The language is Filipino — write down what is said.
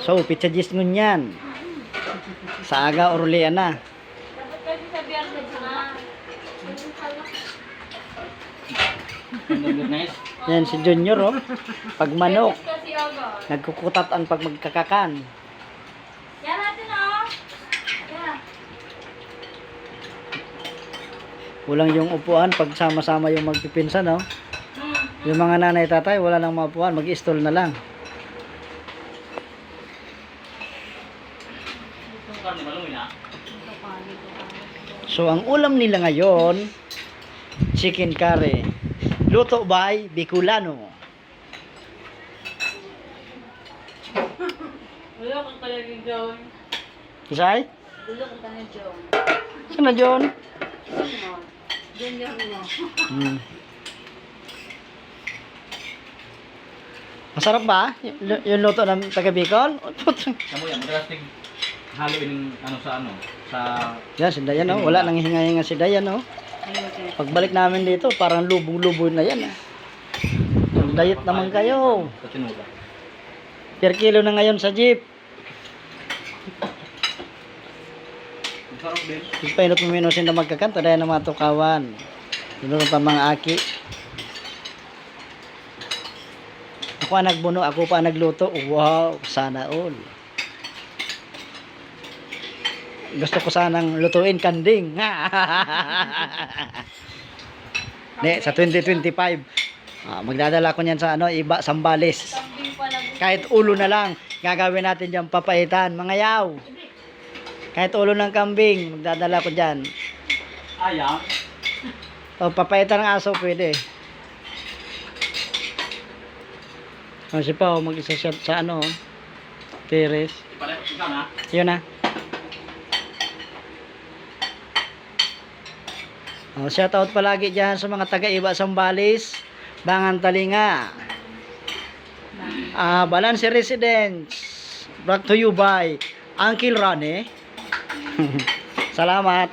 So, pizza gis ngunyan. Sa aga urulian na. Dapat kasi sa biyernes na. Yan si Junior oh. Pag manok, Biyernes kasi aga. nagkukutat ang pag magkakakan. Yan natin oh. Yan. Kulang yung upuan pag sama-sama yung magpipinsan oh. Yung mga nanay tatay, wala nang maupuan, mag-stall na lang. So, ang ulam nila ngayon, chicken curry. Luto by Bicolano. Wala kang talagang John. Kisay? Wala kang talagang John. Saan na, John? John yung mo. Masarap ba? Yung luto ng taga Bicol? Kamu yan, madalas tig haluin ano sa ano, sa Yan, si Dayan oh. Wala nang hinga-hinga si Dayan oh. Pagbalik namin dito, parang lubong-lubo na yan ah. Mag-diet naman kayo. sa tinula. Per kilo na ngayon sa jeep. Sarap din. Ipinot mo minusin na magkakanta dahil na matukawan. Tinuro pa mga aki. Ako ang nagbuno, ako pa ang nagluto. Wow, sana all. Gusto ko sanang lutuin kanding. Ne, sa 2025. Magdadala ko niyan sa ano, iba, Sambales. Kambing pa lang. Kahit ulo na lang, gagawin natin diyan papaitan, mga yaw. Kahit ulo ng kambing, magdadala ko diyan. Ayam. O, papaitan ng aso, pwede. O, si Pao, mag-isa siya sa ano, terrace. Pareho ikaw na. Yun na. O, shout out palagi dyan sa mga taga-iba Sambales, Bangan Talinga. Balance Residence. Brought to you by Uncle Ronnie. Salamat.